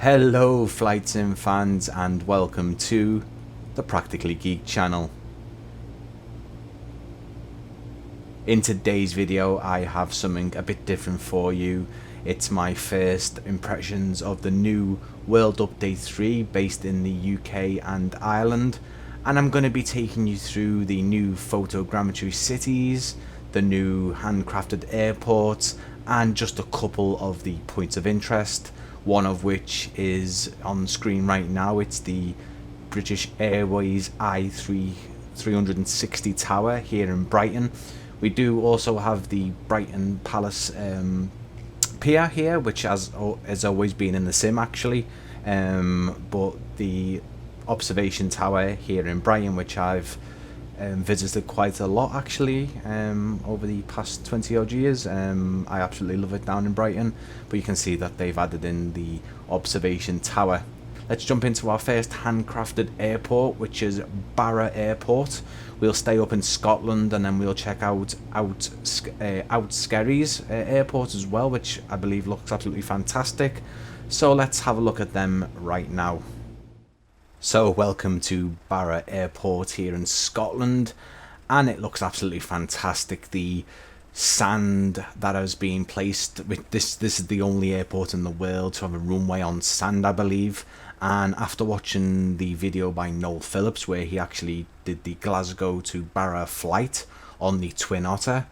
Hello Flight Sim fans and welcome to the Practically Geek channel. In today's video I have something a bit different for you. It's my first impressions of the new World Update 3 based in the UK and Ireland, and I'm going to be taking you through the new photogrammetry cities, the new handcrafted airports, and just a couple of the points of interest. One of which is on screen right now. It's the British Airways i360 tower here in Brighton. We do also have the Brighton Palace pier here, which has always been in the sim actually, but the observation tower here in Brighton, which I've visited quite a lot actually over the past 20 odd years. I absolutely love it down in Brighton, but you can see that they've added in the observation tower. Let's jump into our first handcrafted airport, which is Barra Airport. We'll stay up in Scotland and then we'll check out Skerries airport as well, which I believe looks absolutely fantastic. So let's have a look at them right now. So welcome to Barra Airport here in Scotland, and it looks absolutely fantastic. The sand that has been placed with this is the only airport in the world to have a runway on sand, I believe. And after watching the video by Noel Phillips where he actually did the Glasgow to Barra flight on the Twin Otter,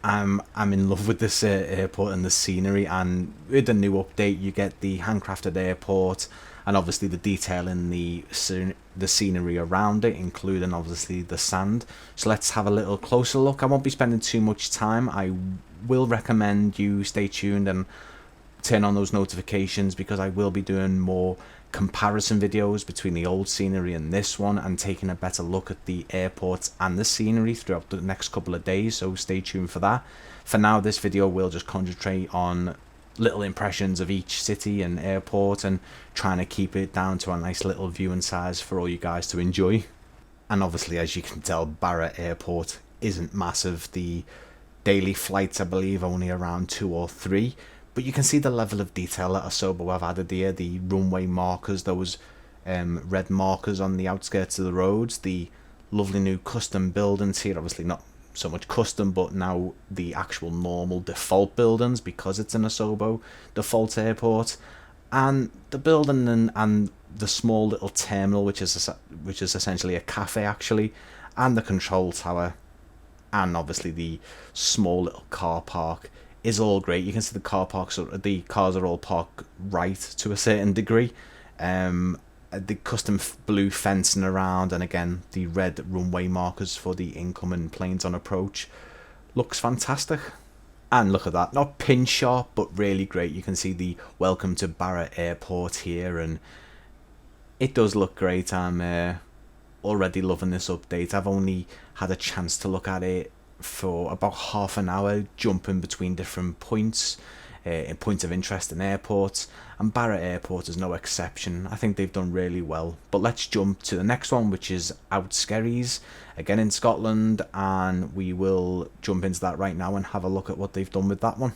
I'm in love with this airport and the scenery. And with the new update you get the handcrafted airport and obviously the detail in the scenery around it, including obviously the sand. So let's have a little closer look. I won't be spending too much time. I will recommend you stay tuned and turn on those notifications, because I will be doing more comparison videos between the old scenery and this one, and taking a better look at the airports and the scenery throughout the next couple of days, so stay tuned for that. For now, this video will just concentrate on little impressions of each city and airport, and trying to keep it down to a nice little viewing size for all you guys to enjoy. And obviously, as you can tell, Barra Airport isn't massive. The daily flights, I believe, only around 2 or 3, but you can see the level of detail that Asobo have added here. The runway markers, those red markers on the outskirts of the roads, the lovely new custom buildings here, obviously not so much custom, but now the actual normal default buildings, because it's an Asobo default airport, and the building and the small little terminal, which is essentially a cafe actually, and the control tower, and obviously the small little car park is all great. You can see the the cars are all parked right to a certain degree. The custom blue fencing around, and again the red runway markers for the incoming planes on approach looks fantastic. And look at that, not pin sharp but really great. You can see the welcome to Barra Airport here, and it does look great. I'm already loving this update. I've only had a chance to look at it for about half an hour, jumping between different points of interest in airports, and Barra Airport is no exception. I think they've done really well. But let's jump to the next one, which is Skerries, again in Scotland, and we will jump into that right now and have a look at what they've done with that one.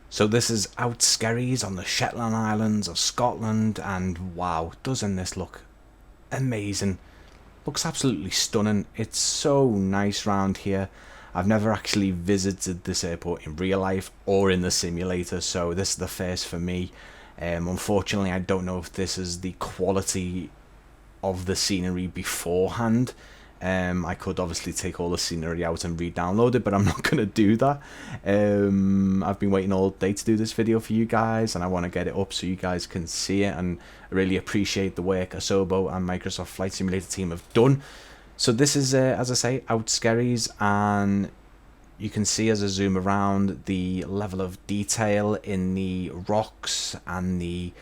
So this is Skerries on the Shetland Islands of Scotland, and wow, doesn't this look amazing? Looks absolutely stunning. It's so nice round here. I've never actually visited this airport in real life or in the simulator, so this is the first for me. Unfortunately, I don't know if this is the quality of the scenery beforehand. I could obviously take all the scenery out and re-download it, but I'm not going to do that. I've been waiting all day to do this video for you guys, and I want to get it up so you guys can see it, and I really appreciate the work Asobo and Microsoft Flight Simulator team have done. So this is, as I say, Skerries, and you can see as I zoom around the level of detail in the rocks and the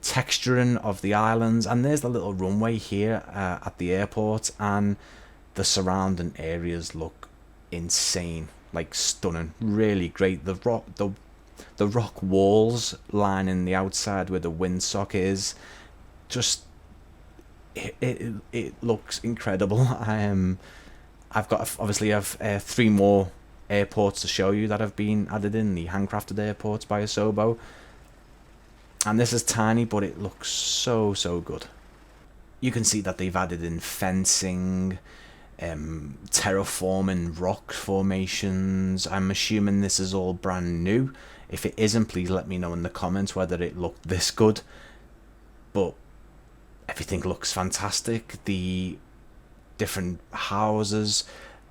texturing of the islands. And there's the little runway here at the airport, and the surrounding areas look insane, like stunning, really great. The rock walls lining the outside where the windsock is, just it looks incredible. I've got obviously 3 more airports to show you that have been added in, the handcrafted airports by Asobo. And this is tiny, but it looks so good. You can see that they've added in fencing, terraforming rock formations. I'm assuming this is all brand new. If it isn't, please let me know in the comments whether it looked this good. But everything looks fantastic. The different houses,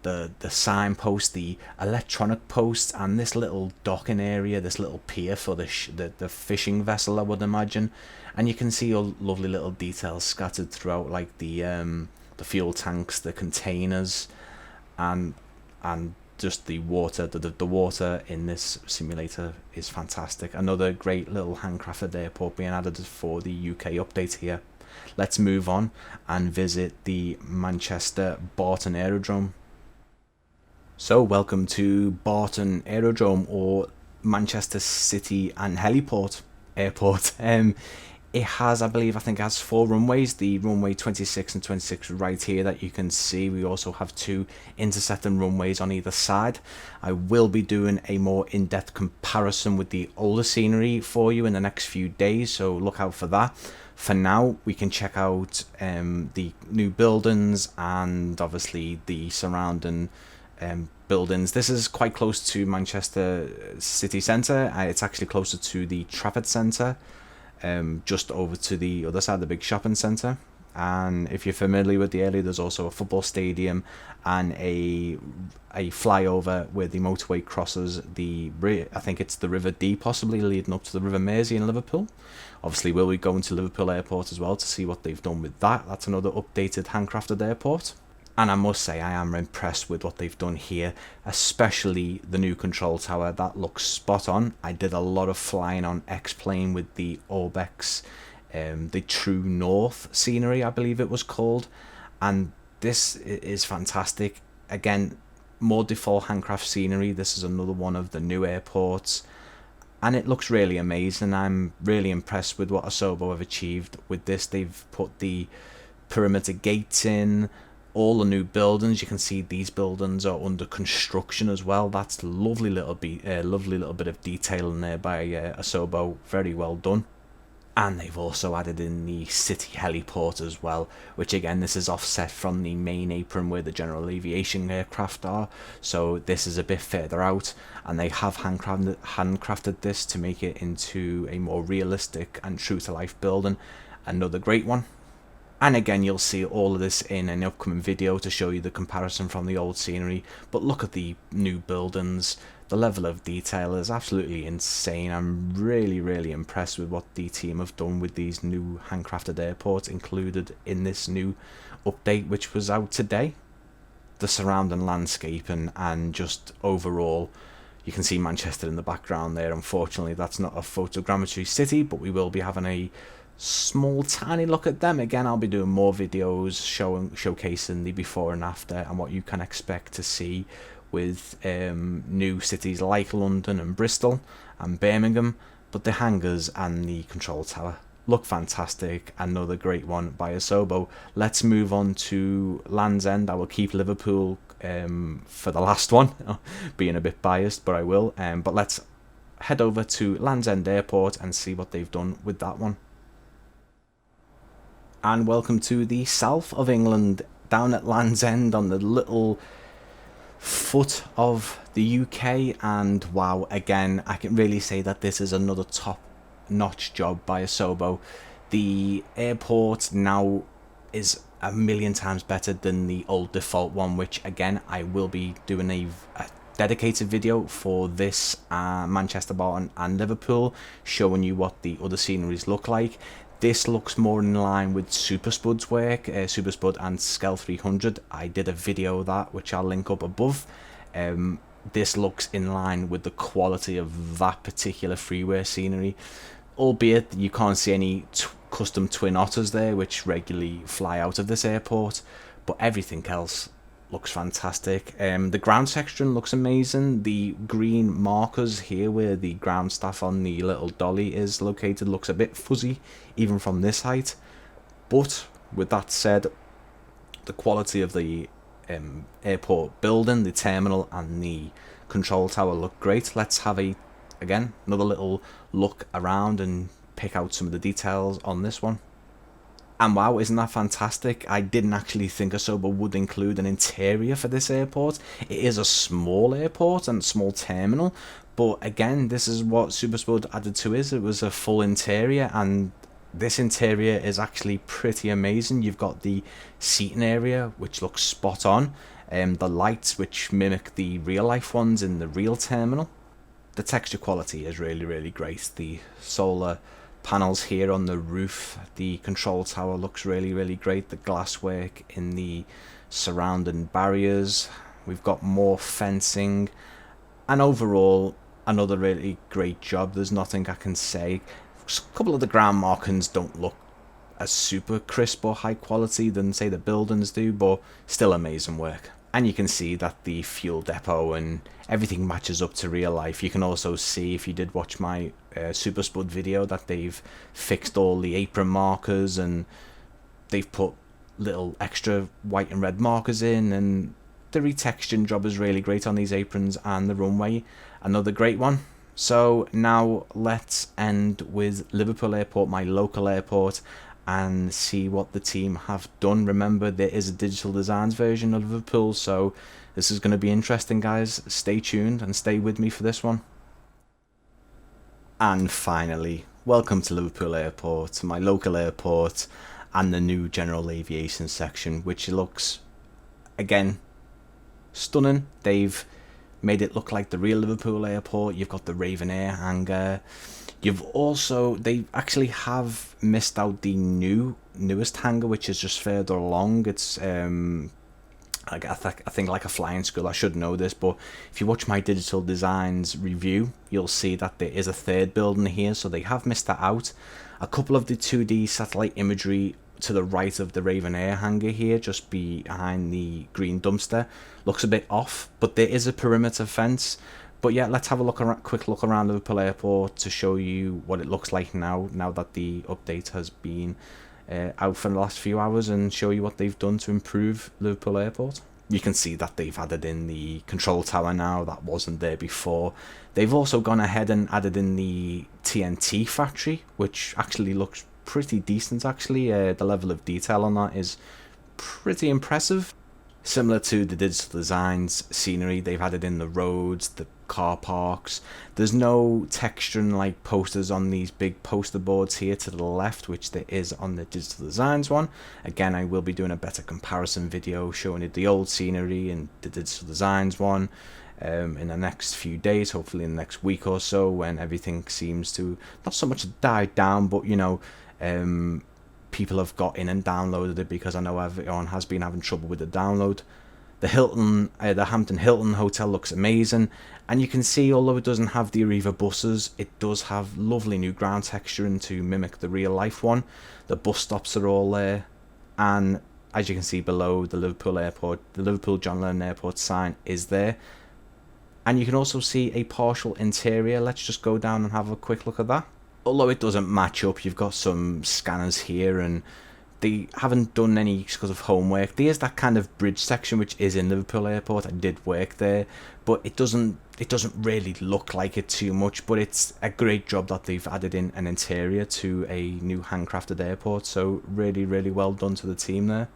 the signpost, the electronic posts, and this little docking area, this little pier for the fishing vessel, I would imagine. And you can see all lovely little details scattered throughout, like the fuel tanks, the containers, and just the water. The water in this simulator is fantastic. Another great little handcrafted airport being added for the UK update here. Let's move on and visit the Manchester Barton Aerodrome. So welcome to Barton Aerodrome, or Manchester City and Heliport Airport. It has, I think it has 4 runways, the runway 26 and 26 right here that you can see. We also have 2 intersecting runways on either side. I will be doing a more in-depth comparison with the older scenery for you in the next few days, so look out for that. For now, we can check out the new buildings and obviously the surrounding buildings. This is quite close to Manchester city centre. It's actually closer to the Trafford Centre, just over to the other side of the big shopping centre. And if you're familiar with the area, there's also a football stadium and a flyover where the motorway crosses I think it's the River Dee, possibly leading up to the River Mersey in Liverpool. Obviously we'll be going to Liverpool Airport as well to see what they've done with that. That's another updated handcrafted airport. And I must say, I am impressed with what they've done here, especially the new control tower. That looks spot on. I did a lot of flying on X-Plane with the Orbex, the True North scenery, I believe it was called. And this is fantastic. Again, more default handcraft scenery. This is another one of the new airports. And it looks really amazing. I'm really impressed with what Asobo have achieved with this. They've put the perimeter gates in, all the new buildings. You can see these buildings are under construction as well. That's lovely little bit of detail in there by Asobo. Very well done. And they've also added in the city heliport as well, which again, this is offset from the main apron where the general aviation aircraft are. So this is a bit further out, and they have handcrafted this to make it into a more realistic and true to life building. Another great one. And again, you'll see all of this in an upcoming video to show you the comparison from the old scenery. But look at the new buildings. The level of detail is absolutely insane. I'm really impressed with what the team have done with these new handcrafted airports included in this new update, which was out today. The surrounding landscape and just overall, you can see Manchester in the background there. Unfortunately, that's not a photogrammetry city, but we will be having a small tiny look at them. Again, I'll be doing more videos showcasing the before and after and what you can expect to see with new cities like London and Bristol and Birmingham. But the hangars and the control tower look fantastic. Another great one by Asobo. Let's move on to Land's End. I will keep Liverpool for the last one, being a bit biased, but I will. But let's head over to Land's End Airport and see what they've done with that one. And welcome to the south of England, down at Land's End on the little foot of the UK. And wow, again, I can really say that this is another top-notch job by Asobo. The airport now is a million times better than the old default one, which again, I will be doing a dedicated video for this Manchester, Barton and Liverpool, showing you what the other sceneries look like. This looks more in line with Super Spud's work, Super Spud and Skel 300. I did a video of that, which I'll link up above. This looks in line with the quality of that particular freeware scenery, albeit you can't see any custom twin otters there, which regularly fly out of this airport, but everything else looks fantastic. The ground section looks amazing. The green markers here where the ground staff on the little dolly is located looks a bit fuzzy even from this height, but with that said, the quality of the airport building, the terminal and the control tower look great. Let's have another little look around and pick out some of the details on this one. And wow, isn't that fantastic? I didn't actually think Asobo would include an interior for this airport. It is a small airport and a small terminal, but again, this is what SuperSpud added to it. It was a full interior, and this interior is actually pretty amazing. You've got the seating area, which looks spot on, the lights, which mimic the real life ones in the real terminal. The texture quality is really great. The solar panels here on the roof, the control tower looks really great. The glasswork in the surrounding barriers, we've got more fencing, and overall another really great job. There's nothing I can say. A couple of the ground markings don't look as super crisp or high quality than say the buildings do, but still amazing work. And you can see that the fuel depot and everything matches up to real life. You can also see, if you did watch my SuperSpud video, that they've fixed all the apron markers and they've put little extra white and red markers in, and the retexturing job is really great on these aprons, and the runway, another great one. So now let's end with Liverpool Airport, my local airport, and see what the team have done. Remember, there is a digital designs version of Liverpool, so this is going to be interesting, guys. Stay tuned and stay with me for this one. And finally, welcome to Liverpool Airport, my local airport, and the new general aviation section, which looks, again, stunning. They've made it look like the real Liverpool Airport. You've got the Raven Air hangar. They actually have missed out the newest hangar, which is just further along. It's I think like a flying school. I should know this, but if you watch my digital designs review, you'll see that there is a third building here, so they have missed that out. A couple of the 2D satellite imagery to the right of the Raven Air hangar here, just behind the green dumpster, looks a bit off, but there is a perimeter fence. But yeah, let's have a quick look around Liverpool Airport to show you what it looks like now that the update has been out for the last few hours, and show you what they've done to improve Liverpool Airport. You can see that they've added in the control tower now, that wasn't there before. They've also gone ahead and added in the TNT factory, which actually looks pretty decent actually. The level of detail on that is pretty impressive. Similar to the digital designs scenery, they've added in the roads, the car parks. There's no texturing like posters on these big poster boards here to the left, which there is on the digital designs one. Again, I will be doing a better comparison video showing you the old scenery and the digital designs one in the next few days, hopefully in the next week or so, when everything seems to not so much die down, but you know, people have got in and downloaded it, because I know everyone has been having trouble with the download. The Hampton Hilton Hotel looks amazing, and you can see, although it doesn't have the Arriva buses, it does have lovely new ground texturing to mimic the real life one. The bus stops are all there, and as you can see below, the Liverpool Airport, the Liverpool John Lennon Airport sign is there. And you can also see a partial interior. Let's just go down and have a quick look at that. Although it doesn't match up, you've got some scanners here, and they haven't done any sort of homework. There's that kind of bridge section which is in Liverpool Airport. I did work there, but it doesn't really look like it too much. But it's a great job that they've added in an interior to a new handcrafted airport. So really well done to the team there.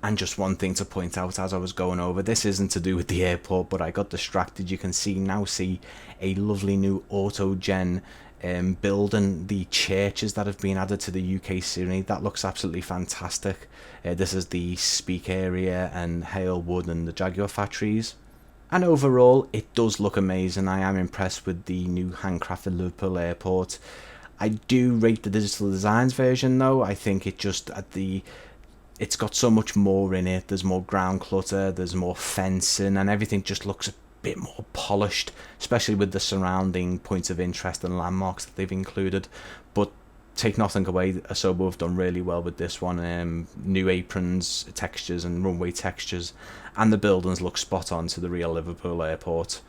And just one thing to point out as I was going over, this isn't to do with the airport, but I got distracted. You can now see a lovely new auto-gen building, the churches that have been added to the UK scenery. That looks absolutely fantastic. This is the Speak area and Halewood and the Jaguar factories. And overall, it does look amazing. I am impressed with the new handcrafted Liverpool Airport. I do rate the digital designs version though. I think it just it's got so much more in it. There's more ground clutter, there's more fencing, and everything just looks a bit more polished, especially with the surrounding points of interest and landmarks that they've included. But take nothing away, Asobo have done really well with this one. New aprons, textures and runway textures, and the buildings look spot on to the real Liverpool Airport.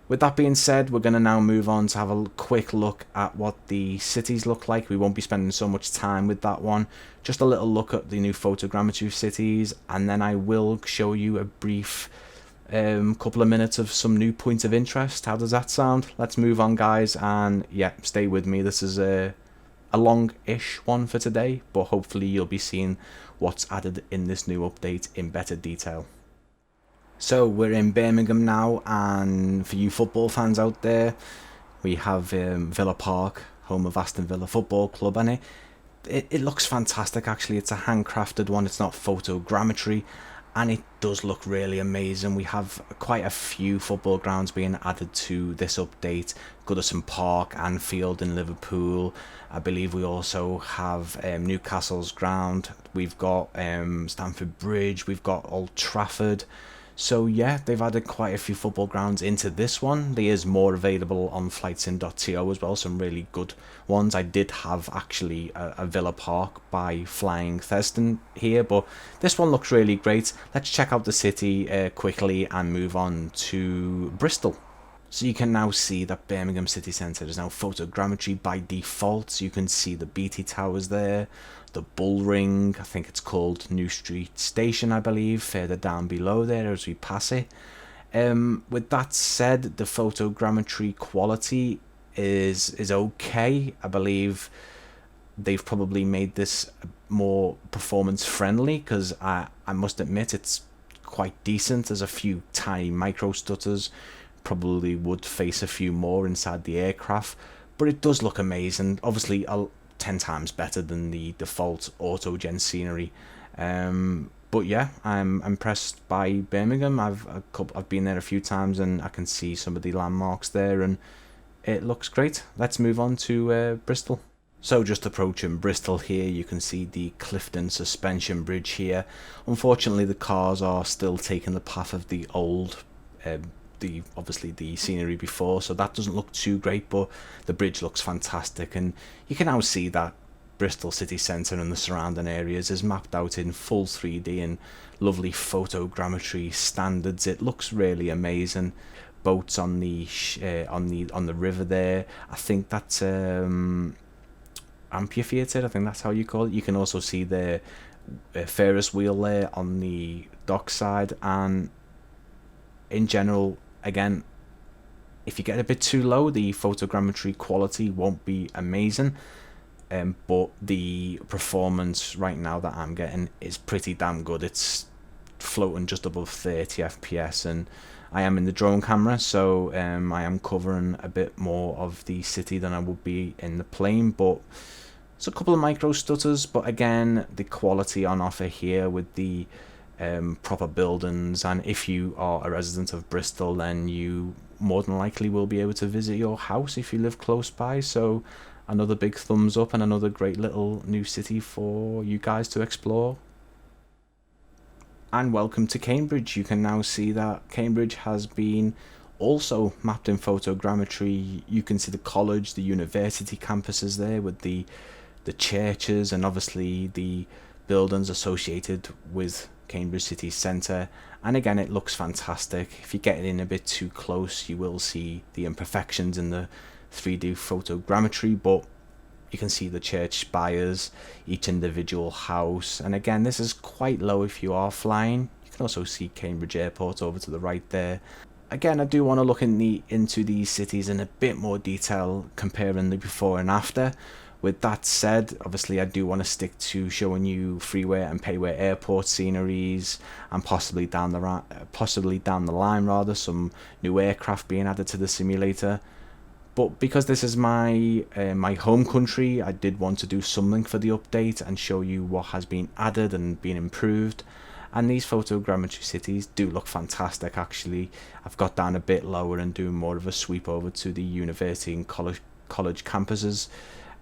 With that being said, we're going to now move on to have a quick look at what the cities look like. We won't be spending so much time with that one. Just a little look at the new photogrammetry cities, and then I will show you a brief couple of minutes of some new points of interest. How does that sound? Let's move on, guys, and yeah, stay with me. This is a long-ish one for today, but hopefully you'll be seeing what's added in this new update in better detail. So we're in Birmingham now, and for you football fans out there, we have Villa Park, home of Aston Villa Football Club, and it looks fantastic actually. It's a handcrafted one, it's not photogrammetry, and it does look really amazing. We have quite a few football grounds being added to this update. Goodison Park, Anfield in Liverpool. I believe we also have Newcastle's ground. We've got Stamford Bridge. We've got Old Trafford. So yeah, they've added quite a few football grounds into this one. There is more available on flightsim.to as well, some really good ones. I did have actually a Villa Park by Flying Thurston here, but this one looks really great. Let's check out the city quickly and move on to Bristol. So you can now see that Birmingham City Centre is now photogrammetry by default. So you can see the BT Towers there, the Bull Ring, I think it's called New Street Station, I believe, further down below there as we pass it. With that said, the photogrammetry quality is okay. I believe they've probably made this more performance friendly, because I must admit it's quite decent. There's a few tiny micro stutters, probably would face a few more inside the aircraft, but it does look amazing. Obviously 10 times better than the default auto-gen scenery. But yeah, I'm impressed by Birmingham. I've been there a few times and I can see some of the landmarks there and it looks great. Let's move on to Bristol. So just approaching Bristol here, you can see the Clifton Suspension Bridge here. Unfortunately, the cars are still taking the path of the old obviously the scenery before, so that doesn't look too great, but the bridge looks fantastic, and you can now see that Bristol city centre and the surrounding areas is mapped out in full 3D and lovely photogrammetry standards. It looks really amazing. Boats on the river there. I think that's amphitheatre, I think that's how you call it. You can also see the Ferris wheel there on the dockside, and in general, again, if you get a bit too low, the photogrammetry quality won't be amazing, but the performance right now that I'm getting is pretty damn good. It's floating just above 30 FPS, and I am in the drone camera, so I am covering a bit more of the city than I would be in the plane, but it's a couple of micro stutters, but again, the quality on offer here with the proper buildings, and if you are a resident of Bristol, then you more than likely will be able to visit your house if you live close by. So another big thumbs up and another great little new city for you guys to explore. And welcome to Cambridge. You can now see that Cambridge has been also mapped in photogrammetry. You can see the college, the university campuses there with the churches, and obviously the buildings associated with Cambridge city centre, and again it looks fantastic. If you get in a bit too close, you will see the imperfections in the 3D photogrammetry, but you can see the church spires, each individual house, and again this is quite low if you are flying. You can also see Cambridge Airport over to the right there. Again, I do want to look into these cities in a bit more detail, comparing the before and after. With that said, obviously I do want to stick to showing you freeware and payware airport sceneries, and possibly down the line rather, some new aircraft being added to the simulator. But because this is my home country, I did want to do something for the update and show you what has been added and been improved. And these photogrammetry cities do look fantastic actually. I've got down a bit lower and doing more of a sweep over to the university and college campuses,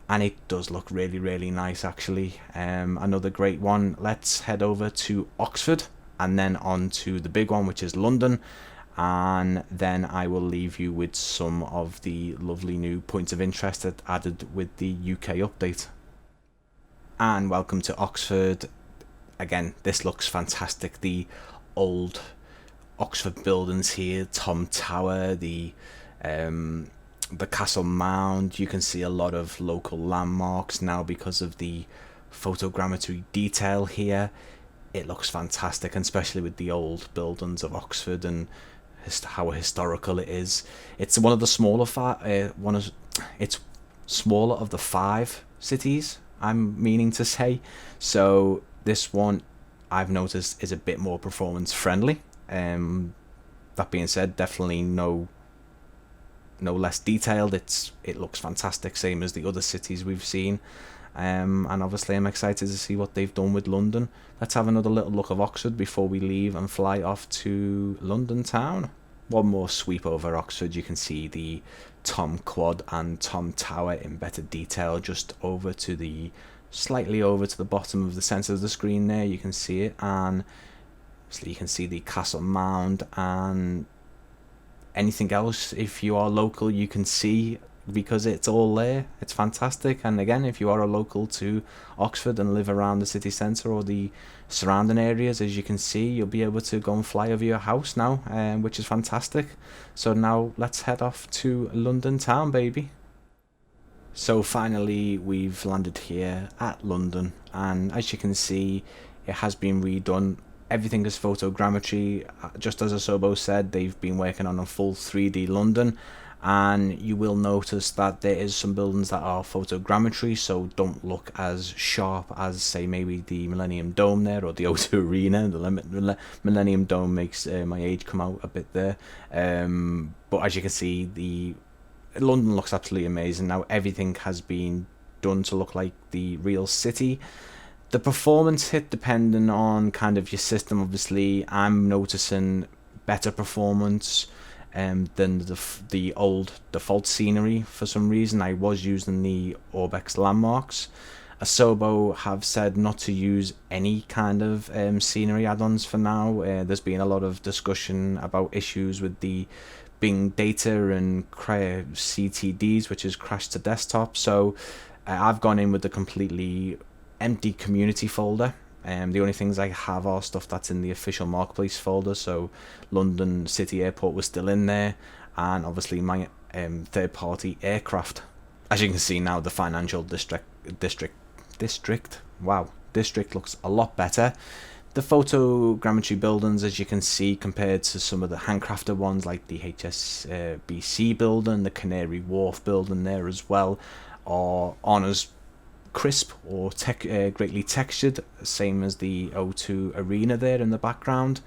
and it does look really nice actually. Another great one. Let's head over to Oxford and then on to the big one, which is London, and then I will leave you with some of the lovely new points of interest that added with the UK update. And welcome to Oxford. Again, this looks fantastic. The old Oxford buildings here, Tom Tower, the Castle Mound. You can see a lot of local landmarks now because of the photogrammetry detail here. It looks fantastic, and especially with the old buildings of Oxford and how historical it is. It's one of the smaller it's smaller of the 5 cities, I'm meaning to say. So this one I've noticed is a bit more performance friendly. That being said, definitely no less detailed. It looks fantastic, same as the other cities we've seen. And obviously I'm excited to see what they've done with London. Let's have another little look of Oxford before we leave and fly off to London town. One more sweep over Oxford. You can see the Tom Quad and Tom Tower in better detail, just over to the slightly over to the bottom of the centre of the screen there. You can see it, and obviously you can see the Castle Mound and anything else. If you are local, you can see, because it's all there. It's fantastic. And again, if you are a local to Oxford and live around the city centre or the surrounding areas, as you can see, you'll be able to go and fly over your house now, which is fantastic. So now let's head off to London town, baby. So finally we've landed here at London, and as you can see, it has been redone. Everything is photogrammetry. Just as Asobo said, they've been working on a full 3D London, and you will notice that there is some buildings that are photogrammetry, so don't look as sharp as, say, maybe the Millennium Dome there, or the O2 Arena. The Millennium Dome makes my age come out a bit there. But as you can see, the London looks absolutely amazing. Now everything has been done to look like the real city. The performance hit depending on kind of your system. Obviously, I'm noticing better performance than the old default scenery. For some reason, I was using the Orbex landmarks. Asobo have said not to use any kind of scenery add-ons for now. There's been a lot of discussion about issues with the Bing data and CTDs, which is crash to desktop. So I've gone in with the completely empty community folder. The only things I have are stuff that's in the official marketplace folder. So London City Airport was still in there, and obviously my third-party aircraft. As you can see now, the financial district looks a lot better. The photogrammetry buildings, as you can see, compared to some of the handcrafted ones like the HSBC building, the Canary Wharf building there as well, are on as crisp or greatly textured, same as the O2 Arena there in the background.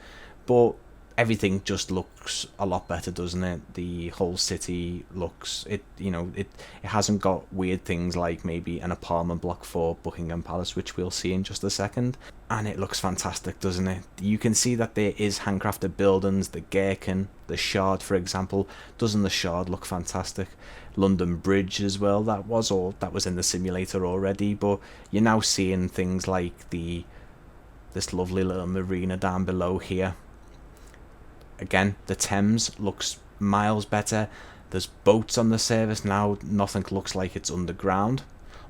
But everything just looks a lot better, doesn't it? The whole city looks, it hasn't got weird things like maybe an apartment block for Buckingham Palace, which we'll see in just a second. And it looks fantastic, doesn't it? You can see that there is handcrafted buildings, the Gherkin, the Shard, for example. Doesn't the Shard look fantastic? London Bridge as well, that was in the simulator already, but you're now seeing things like this lovely little marina down below here. Again, the Thames looks miles better. There's boats on the service now. Nothing looks like it's underground,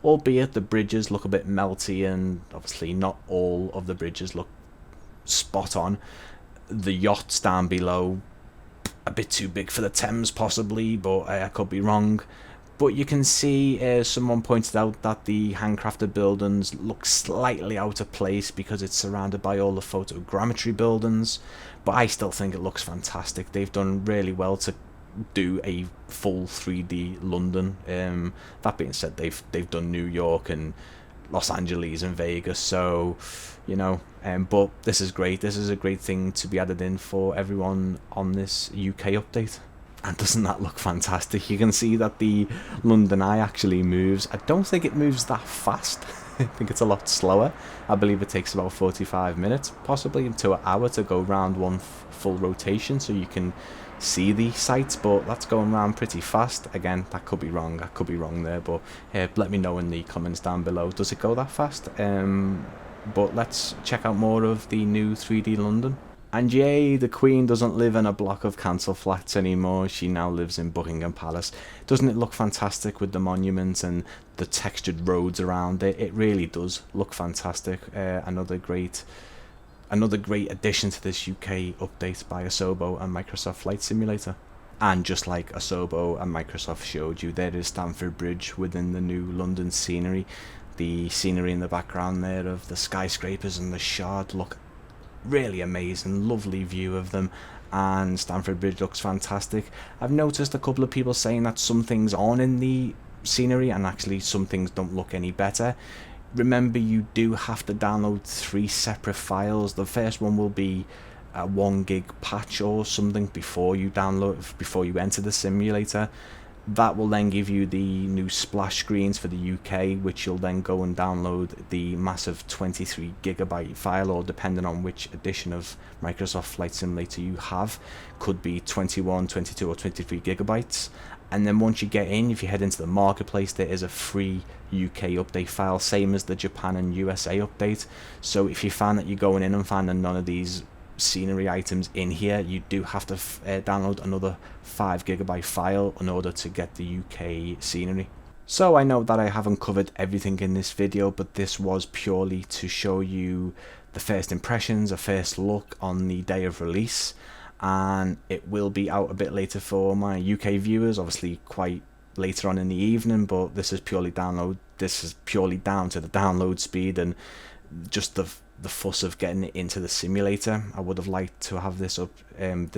albeit the bridges look a bit melty, and obviously not all of the bridges look spot on. The yachts down below, a bit too big for the Thames possibly, but I could be wrong. But you can see, someone pointed out that the handcrafted buildings look slightly out of place because it's surrounded by all the photogrammetry buildings, but I still think it looks fantastic. They've done really well to do a full 3D London. That being said, they've done New York and Los Angeles and Vegas, so but this is great. This is a great thing to be added in for everyone on this UK update. And doesn't that look fantastic? You can see that the London Eye actually moves. I don't think it moves that fast. I think it's a lot slower. I believe it takes about 45 minutes, possibly to an hour, to go around one full rotation so you can see the sights, but that's going around pretty fast. Again, that could be wrong. I could be wrong there, but let me know in the comments down below. Does it go that fast? But let's check out more of the new 3D London. And yay, the Queen doesn't live in a block of council flats anymore. She now lives in Buckingham Palace. Doesn't it look fantastic with the monuments and the textured roads around it? It really does look fantastic. Another great addition to this UK update by Asobo and Microsoft Flight Simulator. And just like Asobo and Microsoft showed you, there is Stamford Bridge within the new London scenery. The scenery in the background there of the skyscrapers and the Shard look really amazing. Lovely view of them, and Stamford Bridge looks fantastic. I've noticed a couple of people saying that some things aren't in the scenery, and actually some things don't look any better. Remember, you do have to download 3 separate files. The first one will be a 1 gig patch or something before you enter the simulator. That will then give you the new splash screens for the UK, which you'll then go and download the massive 23 gigabyte file, or depending on which edition of Microsoft Flight Simulator you have, could be 21, 22 or 23 gigabytes. And then once you get in, if you head into the marketplace, there is a free UK update file, same as the Japan and USA update. So if you find that you're going in and finding none of these scenery items in here, you do have to download another 5 gigabyte file in order to get the UK scenery. So I know that I haven't covered everything in this video, but this was purely to show you the first impressions, a first look on the day of release, and it will be out a bit later for my UK viewers, obviously quite later on in the evening, but this is purely down to the download speed and just the fuss of getting it into the simulator. I would have liked to have this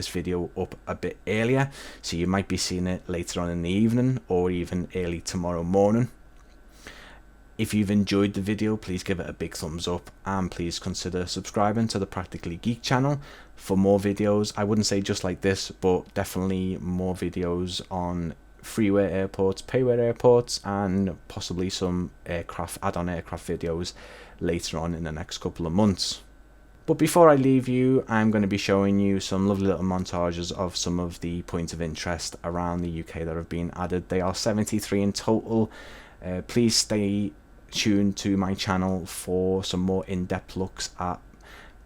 video up a bit earlier, so you might be seeing it later on in the evening or even early tomorrow morning. If you've enjoyed the video, please give it a big thumbs up, and please consider subscribing to the Practically Geek channel for more videos. I wouldn't say just like this, but definitely more videos on freeware airports, payware airports, and possibly some add-on aircraft videos later on in the next couple of months. But before I leave you, I'm going to be showing you some lovely little montages of some of the points of interest around the UK that have been added. They are 73 in total. Please stay tuned to my channel for some more in-depth looks at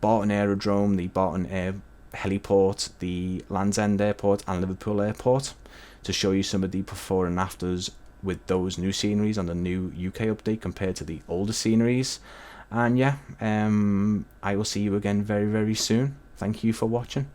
Barton Aerodrome, the Barton Air Heliport, the Land's End Airport and Liverpool Airport, to show you some of the before and afters with those new sceneries on the new UK update compared to the older sceneries. And yeah, I will see you again very, very soon. Thank you for watching.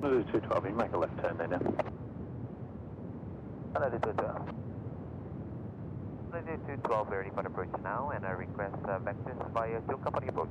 Hello, 212, you make a left turn there now. Hello, 212. Hello, 212, ready for approach now, and I request vectors via fuel company approach.